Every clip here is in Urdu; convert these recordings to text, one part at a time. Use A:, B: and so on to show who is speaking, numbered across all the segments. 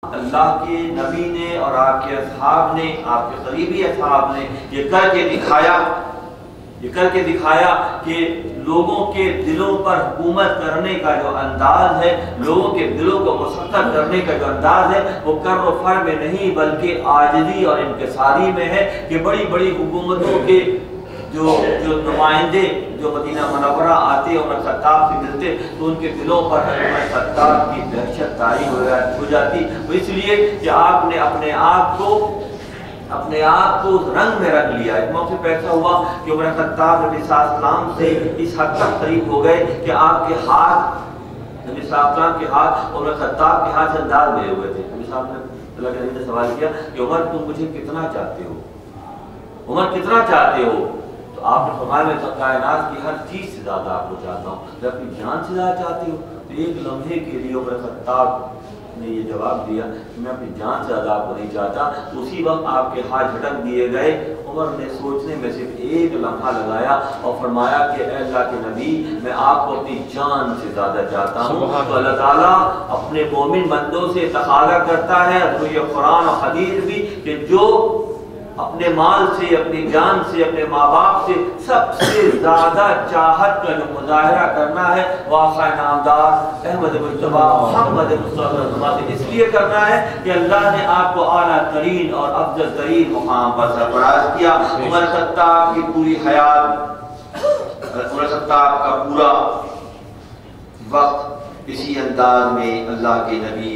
A: اللہ کے نبی نے اور آپ کے اصحاب نے، آپ کے قریبی اصحاب نے یہ کر کے دکھایا کہ لوگوں کے دلوں پر حکومت کرنے کا جو انداز ہے، لوگوں کے دلوں کو مسخر کرنے کا جو انداز ہے، وہ کر و فر میں نہیں بلکہ عاجزی اور انکساری میں ہے کہ بڑی بڑی حکومتوں کے جو نمائندے جو مدینہ منورہ آتے عمر خطاب سے ملتے تو ان کے دلوں پر عمر خطاب کی دہشت طاری ہو جاتی، اس لیے کہ آپ نے اپنے آپ کو رنگ میں رکھ لیا۔ ایک موقع پہ ایسا ہوا کہ عمر خطاب نبی صلی اللہ علیہ وسلم سے اس حد تک قریب ہو گئے کہ آپ کے ہاتھ، نبی صلی اللہ علیہ وسلم کے ہاتھ عمر خطاب کے ہاتھ سے انداز لے ہوئے تھے۔ نبی صاحب نے اللہ کے نبی نے سوال کیا کہ عمر تم مجھے کتنا چاہتے ہو، عمر کتنا چاہتے ہو؟ تو آپ نے فرمایا میں کائنات کی ہر چیز سے زیادہ آپ کو چاہتا ہوں۔ جب اپنی جان سے زیادہ چاہتے ہو؟ تو ایک لمحے کے لیے عمر خطاب نے یہ جواب دیا کہ میں اپنی جان سے زیادہ آپ کو نہیں چاہتا۔ اسی وقت آپ کے ہاتھ جھٹک دیے گئے۔ عمر نے سوچنے میں صرف ایک لمحہ لگایا اور فرمایا کہ اے اللہ کے نبی، میں آپ کو اپنی جان سے زیادہ چاہتا ہوں۔ تو اللہ تعالیٰ اپنے مومن بندوں سے تقاضا کرتا ہے، یہ قرآن اور حدیث بھی، کہ جو اپنے مال سے، اپنی جان سے، اپنے ماں باپ سے سب سے زیادہ چاہت کا جو مظاہرہ کرنا ہے وہ آقا نامدار احمد مجتبی محمد مصطفیٰ سے اس لیے کرنا ہے کہ اللہ نے آپ کو اعلیٰ ترین اور افضل ترین مقام پر سرفراز کیا۔ عمر خطاب کی پوری حیات، عمر خطاب کا پورا وقت اسی انداز میں اللہ کے نبی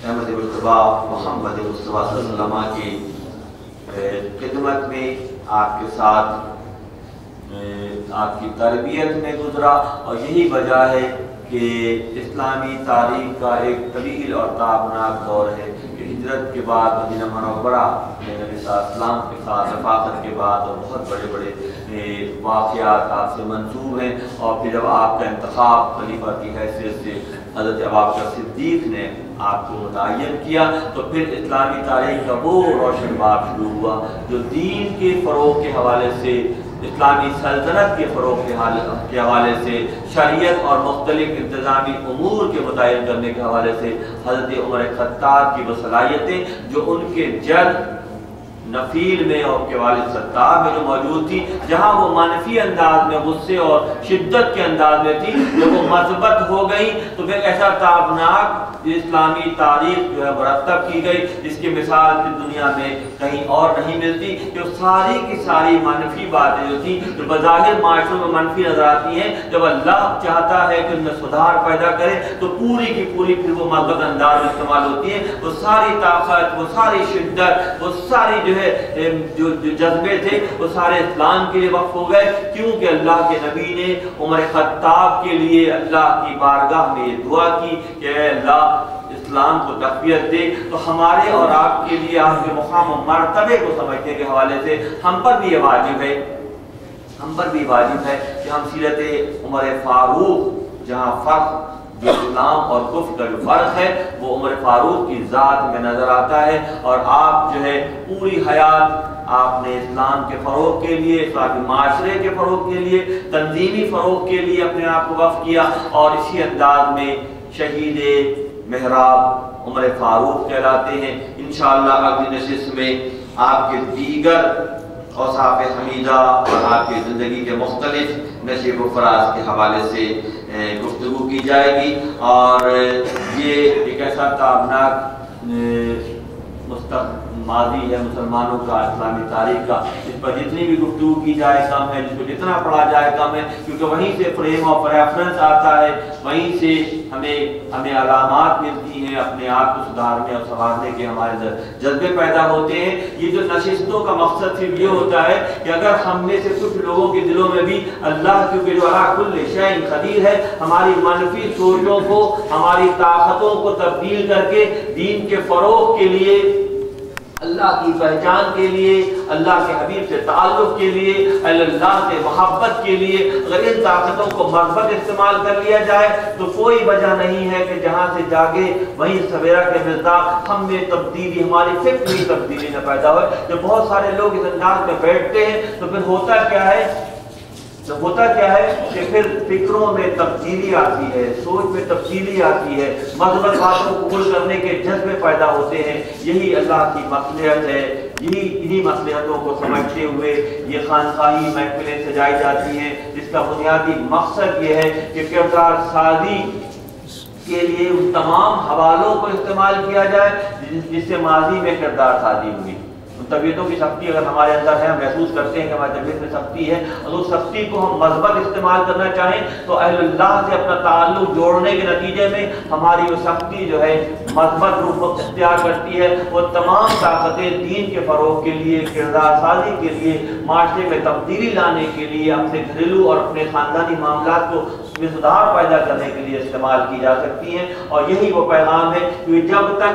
A: احمد مجتبی محمد مصطفیٰ صلی اللہ علیہ وسلم کی خدمت میں، آپ کے ساتھ آپ کی تربیت میں گزرا، اور یہی وجہ ہے کہ اسلامی تاریخ کا ایک طویل اور تابناک دور ہے کہ ہجرت کے بعد مدینہ منورہ میں نبی صلی اللہ علیہ وسلم کے ساتھ رفاقت کے بعد اور بہت بڑے بڑے واقعات آپ سے منسوب ہیں، اور پھر جب آپ کا انتخاب خلیفہ کی حیثیت سے حضرت ابوبکر صدیق نے آپ کو متعین کیا، تو پھر اسلامی تاریخ کا وہ روشن باب شروع ہوا جو دین کے فروغ کے حوالے سے، اسلامی سلطنت کے فروغ کے حوالے سے، شریعت اور مختلف انتظامی امور کے متعین کرنے کے حوالے سے حضرت عمر خطاب کی وہ صلاحیتیں جو ان کے جد نفیل میں اور کے والد ستار میں جو موجود تھی، جہاں وہ منفی انداز میں غصے اور شدت کے انداز میں تھی، جب وہ مثبت ہو گئی تو پھر ایسا تابناک اسلامی تاریخ جو ہے مرتب کی گئی جس کی مثال دنیا میں کہیں اور نہیں ملتی، کہ ساری کی ساری منفی باتیں جو تھیں جو بظاہر معاشروں میں منفی نظر آتی ہیں، جب اللہ چاہتا ہے کہ ان میں سدھار پیدا کرے تو پوری کی پوری پھر وہ مثبت انداز میں استعمال ہوتی ہے۔ وہ ساری طاقت، وہ ساری شدت، وہ ساری جو جذبے تھے وہ سارے اسلام کے لیے وقف ہو گئے، کیونکہ اللہ کے نبی نے عمر خطاب کے لیے اللہ کی بارگاہ میں یہ دعا کی کہ اے اللہ اسلام کو تقویت دے۔ تو ہمارے اور آپ کے لیے آپ کے مقام و مرتبے کو سمجھنے کے حوالے سے ہم پر بھی یہ واجب ہے کہ ہم سیرت عمر فاروق، جہاں فرق جو اسلام اور کفر کا جو فرق ہے وہ عمر فاروق کی ذات میں نظر آتا ہے، اور آپ جو ہے پوری حیات آپ نے اسلام کے فروغ کے لیے، اسلامی معاشرے کے فروغ کے لیے، تنظیمی فروغ کے لیے اپنے آپ کو وقف کیا، اور اسی انداز میں شہید محراب عمر فاروق کہلاتے ہیں۔ انشاءاللہ اگلی نشست میں آپ کے دیگر اوصاف حمیدہ اور آپ کی زندگی کے مختلف نشیب و فراز کے حوالے سے گفتگو کی جائے گی، اور یہ ایک ایسا تابناک ماضی ہے مسلمانوں کا، اسلامی تاریخ کا، اس پر جتنی بھی گفتگو کی جائے کم ہے، جس کو جتنا پڑھا جائے کم ہے، کیونکہ وہیں سے فریم آف ریفرنس آتا ہے، وہیں سے ہمیں علامات ملتی ہیں، اپنے آپ کو سدھارنے اور سنوارنے کے ہمارے اندر جذبے پیدا ہوتے ہیں۔ یہ جو نشستوں کا مقصد صرف یہ ہوتا ہے کہ اگر ہم میں سے کچھ لوگوں کے دلوں میں بھی اللہ کیونکہ جو علی کل شیء قدیر ہے، ہماری منفی سوچوں کو، ہماری طاقتوں کو تبدیل کر کے دین کے فروغ کے لیے، اللہ کی پہچان کے لیے، اللہ کے حبیب سے تعلق کے لیے، اللہ سے محبت کے لیے اگر ان طاقتوں کو مثبت استعمال کر لیا جائے تو کوئی وجہ نہیں ہے کہ جہاں سے جاگے وہیں سویرا کے مزداق ہم میں تبدیلی، ہماری فکری تبدیلی نہ پیدا ہوئے۔ جب بہت سارے لوگ اس انداز میں بیٹھتے ہیں تو پھر ہوتا کیا ہے تو ہوتا کیا ہے کہ پھر فکروں میں تبدیلی آتی ہے، سوچ میں تبدیلی آتی ہے، مثبت باتوں کو قبول کرنے کے جذبے پیدا ہوتے ہیں۔ یہی اللہ کی مصلحت ہے، انہی مصلحتوں کو سمجھتے ہوئے یہ خانقاہی محفلیں سجائی جاتی ہیں، جس کا بنیادی مقصد یہ ہے کہ کردار سازی کے لیے ان تمام حوالوں کو استعمال کیا جائے جس سے ماضی میں کردار سازی ہوئی۔ طبیعتوں کی سختی اگر ہمارے اندر ہے، ہم محسوس کرتے ہیں کہ ہماری طبیعت میں سختی ہے، اور اس سختی کو ہم مثبت استعمال کرنا چاہیں تو اہل اللہ سے اپنا تعلق جوڑنے کے نتیجے میں ہماری وہ سختی جو ہے مثبت روپ اختیار کرتی ہے۔ وہ تمام طاقتیں دین کے فروغ کے لیے، کردار سازی کے لیے، معاشرے میں تبدیلی لانے کے لیے، اپنے گھریلو اور اپنے خاندانی معاملات کو میں سدھار پیدا کرنے کے لیے استعمال کی جا سکتی ہیں۔ اور یہی وہ پیغام ہے کہ جب تک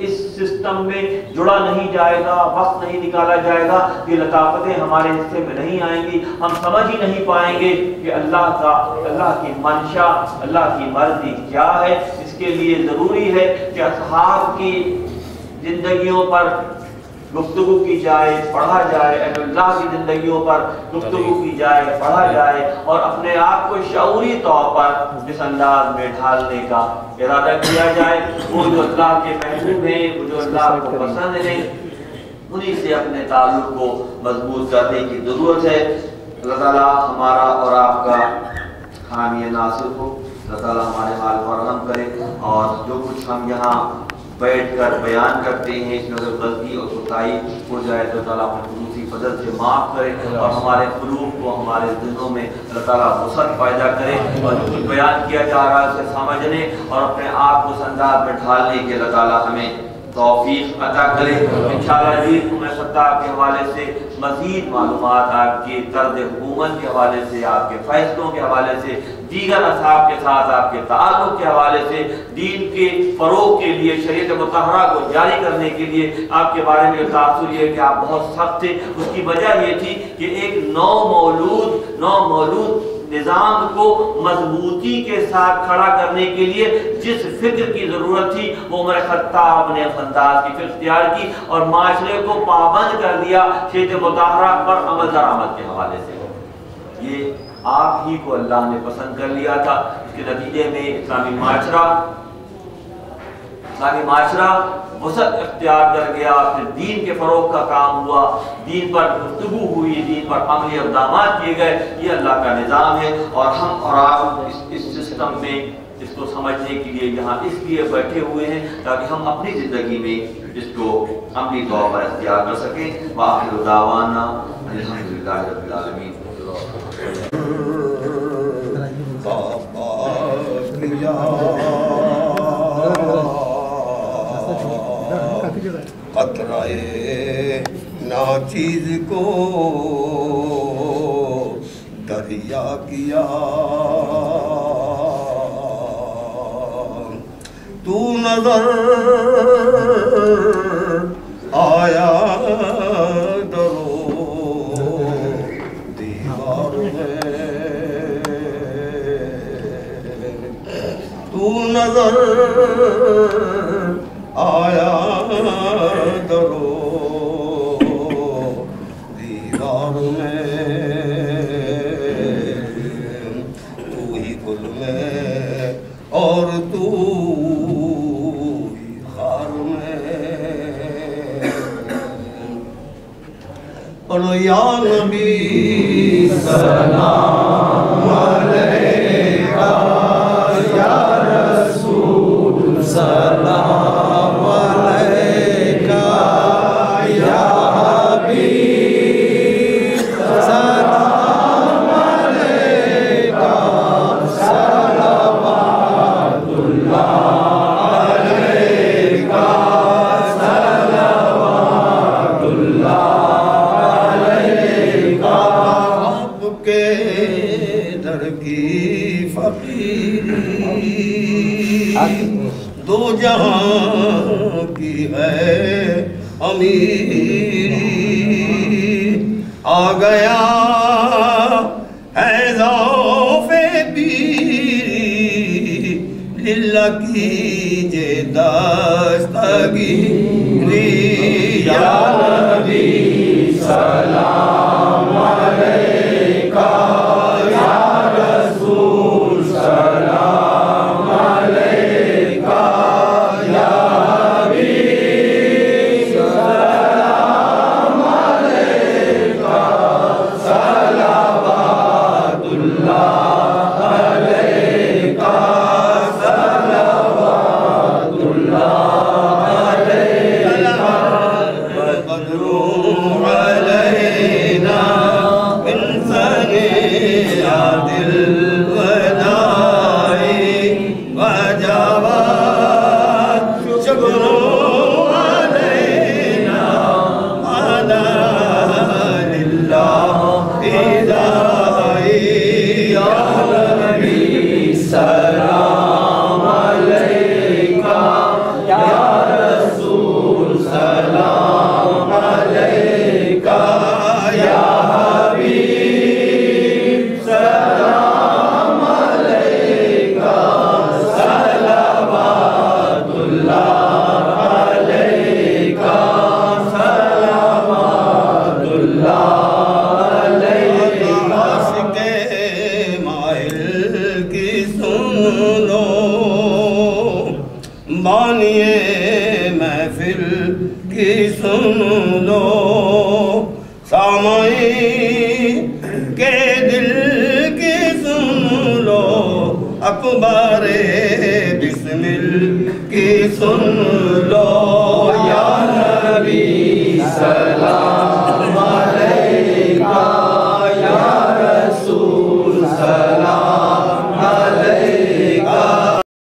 A: اس سسٹم میں جڑا نہیں جائے گا، وقت نہیں نکالا جائے گا، یہ لطافتیں ہمارے حصے میں نہیں آئیں گی، ہم سمجھ ہی نہیں پائیں گے کہ اللہ کی منشا، اللہ کی مرضی کیا ہے۔ اس کے لیے ضروری ہے کہ اصحاب کی زندگیوں پر گفتگو کی جائے، پڑھا جائے، اہل اللہ کی زندگیوں پر گفتگو کی جائے، پڑھا جائے، اور اپنے آپ کو شعوری طور پر جس انداز میں ڈھالنے کا ارادہ کیا جائے۔ وہ جو اللہ کے محبوب ہیں، وہ جو اللہ کو پسند ہیں، انہی سے اپنے تعلق کو مضبوط کرنے کی ضرورت ہے۔ اللہ تعالیٰ ہمارا اور آپ کا حامی ناصر ہو، اللہ تعالیٰ ہمارے حال پر رحم کرے، اور جو کچھ ہم یہاں بیٹھ کر بیان کرتے ہیں اس میں اگر غلطی اور کوتاہی ہو جائے تو تعالیٰ اپنے خصوصی فضل سے معاف کرے، اور ہمارے قلوب کو، ہمارے ذہنوں میں اللہ تعالیٰ وسعت پیدا کرے، اور جو کچھ بیان کیا جا رہا ہے اسے سمجھنے اور اپنے آپ کو اس انداز میں ڈھالنے کے اللہ تعالیٰ ہمیں توفیق عطا کرے۔ انشاءاللہ عزیز میں خطاب کے حوالے سے مزید معلومات، آپ کے طرز حکومت کے حوالے سے، آپ کے فیصلوں کے حوالے سے، دیگر اصحاب کے ساتھ آپ کے تعلق کے حوالے سے، دین کے فروغ کے لیے، شریعت مطہرہ کو جاری کرنے کے لیے آپ کے بارے میں تاثر یہ ہے کہ آپ بہت سخت تھے۔ اس کی وجہ یہ تھی کہ ایک نو مولود نظام کو مضبوطی کے ساتھ کھڑا کرنے کے لیے جس فکر کی ضرورت تھی وہ عمر خطاب نے انداز کی فکر اختیار کی، اور معاشرے کو پابند کر دیا شریعت مطہرہ پر عمل درآمد کے حوالے سے۔ یہ آپ ہی کو اللہ نے پسند کر لیا تھا۔ اس کے نتیجے میں اسلامی معاشرہ وسعت اختیار کر گیا، پھر دین کے فروغ کا کام ہوا، دین پر گفتگو ہوئی، دین پر عملی اقدامات کیے گئے۔ یہ اللہ کا نظام ہے، اور ہم اور آپ اس سسٹم میں اس کو سمجھنے کے لیے یہاں اس لیے بیٹھے ہوئے ہیں تاکہ ہم اپنی زندگی میں اس کو عملی طور پر اختیار کر سکیں۔ وآخر دعوانا الحمدللہ رب العالمین۔
B: قطرے ناچیز کو دریا کیا، تو نظر آیا درو دیوار میں، تو نظر آیا درو دیوار میں، تو ہی گل میں اور تو ہی خار میں، پڑھو یا نبی سلام علیکہ، یا رسول سلام علیکہ، یا حبیب سلام علیکہ، صلوات اللہ علیکہ، صلوات اللہ علیکہ۔ آپ کے در کی فقیری دو جہاں کی ہے امیری، آ گیا ہے ذوف پیری، للہ کیجے دستگیری، یا نبی سلام علیکہ، ندائی یا نبی سلام علیکہ یا رسول سلام علیکہ یا حبیب سلام علیکہ صلوات اللہ علیکہ صلوات اللہ بانیے محفل کی سن لو سامعین کے دل کی سن لو اخبار بسمل کی سن لو